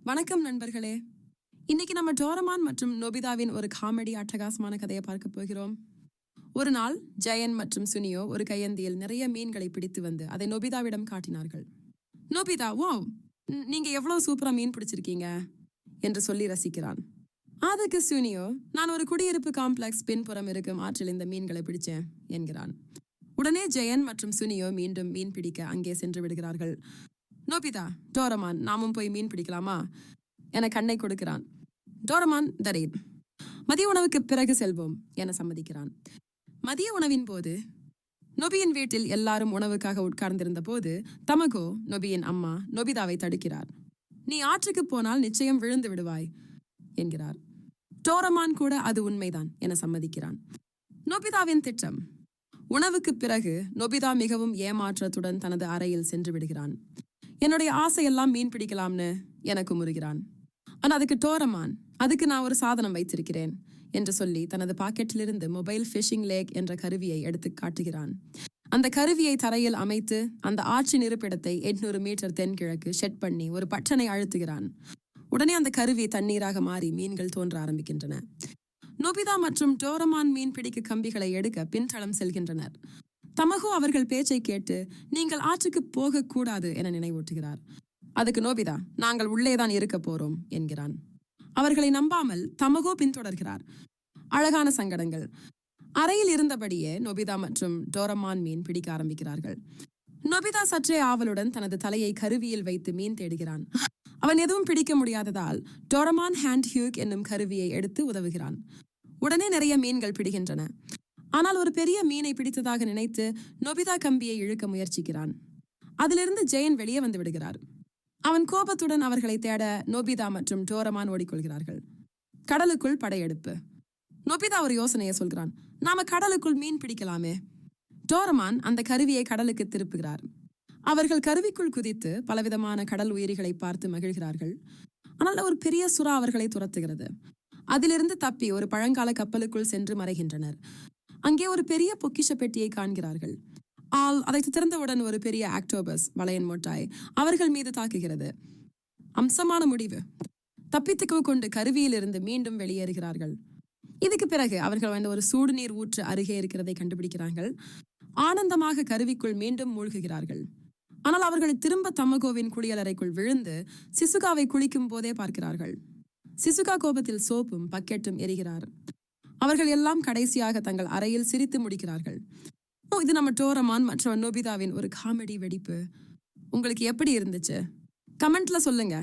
வணக்கம் நண்பர்களே. இன்னைக்கு நம்ம டோரமான் மற்றும் நோபிதாவின் ஒரு காமெடி அட்டகாசமான கதையை பார்க்க போகிறோம். ஒரு நாள் ஜெயன் மற்றும் சுனியோ ஒரு கையந்தியில் நிறைய மீன்களை பிடித்து வந்து அதை நோபிதாவிடம் காட்டினார்கள். நோபிதா, வாவ், நீங்க எவ்வளவு சூப்பரா மீன் பிடிச்சிருக்கீங்க என்று சொல்லி ரசிக்கிறான். அதுக்கு சுனியோ, நான் ஒரு குடியிருப்பு காம்ப்ளெக்ஸ் பின்புறம் இருக்கும் ஆற்றில் இந்த மீன்களை பிடிச்சேன் என்கிறான். உடனே ஜெயன் மற்றும் சுனியோ மீண்டும் மீன் பிடிக்க அங்கே சென்று விடுகிறார்கள். நோபிதா, டோரமான், நாமும் போய் மீன் பிடிக்கலாமா என கண்ணை கொடுக்கிறான். டோரமான் தரேன், மதிய உணவுக்கு பிறகு செல்வோம் என சம்மதிக்கிறான். மதிய உணவின் போது நொபியின் வீட்டில் எல்லாரும் உணவுக்காக உட்கார்ந்திருந்த போது தமகோ, நொபியின் அம்மா, நொபிதாவை தடுக்கிறார். நீ ஆற்றுக்கு போனால் நிச்சயம் விழுந்து விடுவாய் என்கிறார். டோரமான் கூட அது உண்மைதான் என சம்மதிக்கிறான். நொபிதாவின் திட்டம். உணவுக்கு பிறகு நொபிதா மிகவும் ஏமாற்றத்துடன் தனது அறையில் சென்று விடுகிறான். என்னுடைய ஆசையெல்லாம் மீன் பிடிக்கலாம்னு எனக்கு முறுகிறான். ஆனா அதுக்கு டோரமான், அதுக்கு நான் ஒரு சாதனம் வைத்திருக்கிறேன் என்று சொல்லி தனது பாக்கெட்டிலிருந்து மொபைல் ஃபிஷிங் லேக் என்ற கருவியை எடுத்து காட்டுகிறான். அந்த கருவியை தரையில் அமைத்து அந்த ஆற்றின் இருப்பிடத்தை 800 மீட்டர் தென்கிழக்கு செட் பண்ணி ஒரு பட்டனை அழுத்துகிறான். உடனே அந்த கருவி தண்ணீராக மாறி மீன்கள் தோன்ற ஆரம்பிக்கின்றன. நொபிதா மற்றும் டோரமான் மீன் பிடிக்க கம்பிகளை எடுக்க பின்தளம் செல்கின்றனர். தமகோ அவர்கள் பேச்சை கேட்டு நீங்கள் ஆற்றுக்கு போகக்கூடாது என நினைவூட்டுகிறார். அதுக்கு நோபிதா, நாங்கள் உள்ளேதான் இருக்க போறோம் என்கிறான். அவர்களை நம்பாமல் தமகோ பின்தொடர்கிறார். அழகான சங்கடங்கள். அறையில் இருந்தபடியே நொபிதா மற்றும் டோரமான் மீன் பிடிக்க ஆரம்பிக்கிறார்கள். நொபிதா சற்றே ஆவலுடன் தனது தலையை கருவியில் வைத்து மீன் தேடுகிறான். அவன் எதுவும் பிடிக்க முடியாததால் டோரமான் ஹேண்ட் ஹியூக் என்னும் கருவியை எடுத்து உதவுகிறான். உடனே நிறைய மீன்கள் பிடிக்கின்றன. ஆனால் ஒரு பெரிய மீனை பிடித்ததாக நினைத்து நொபிதா கம்பியை இழுக்க முயற்சிக்கிறான். அதிலிருந்து ஜெயன் வெளியே வந்து விடுகிறார். அவன் கோபத்துடன் அவர்களை தேட நொபிதா மற்றும் டோரமான் ஓடிக்கொள்கிறார்கள். கடலுக்குள் படையெடுப்பு. நொபிதா ஒரு யோசனையை சொல்கிறான். நாம கடலுக்குள் மீன் பிடிக்கலாமே. டோரமான் அந்த கருவியை கடலுக்கு திருப்புகிறார். அவர்கள் கருவிக்குள் குதித்து பலவிதமான கடல் உயிரிகளை பார்த்து மகிழ்கிறார்கள். ஆனால் ஒரு பெரிய சுறா அவர்களை துரத்துகிறது. அதிலிருந்து தப்பி ஒரு பழங்கால கப்பலுக்குள் சென்று மறைகின்றனர். அங்கே ஒரு பெரிய பொக்கிஷ பெட்டியை காண்கிறார்கள். அதை திறந்தவுடன் ஒரு பெரிய ஆக்டோபஸ் வளையன் மொட்டாய் அவர்கள் மீது தாக்குகிறது. அம்சமான முடிவு. தப்பித்துக்கு கொண்டு கருவியிலிருந்து மீண்டும் வெளியேறுகிறார்கள். இதுக்கு பிறகு அவர்கள் வந்து ஒரு சூடுநீர் ஊற்று அருகே இருக்கிறதை கண்டுபிடிக்கிறார்கள். ஆனந்தமாக கருவிக்குள் மீண்டும் மூழ்குகிறார்கள். ஆனால் அவர்கள் திரும்ப தமகோவின் குளியலறைக்குள் விழுந்து சிசுகாவை குளிக்கும் போதே பார்க்கிறார்கள். சிசுகா கோபத்தில் சோப்பும் பக்கெட்டும் எரிகிறார். அவர்கள் எல்லாம் கடைசியாக தங்கள் அறையில் சிரித்து முடிக்கிறார்கள். இது நம்ம டோரமான் மற்றும் நொபிதாவின் ஒரு காமெடி வெடிப்பு. உங்களுக்கு எப்படி இருந்துச்சு? கமெண்ட்ல சொல்லுங்க.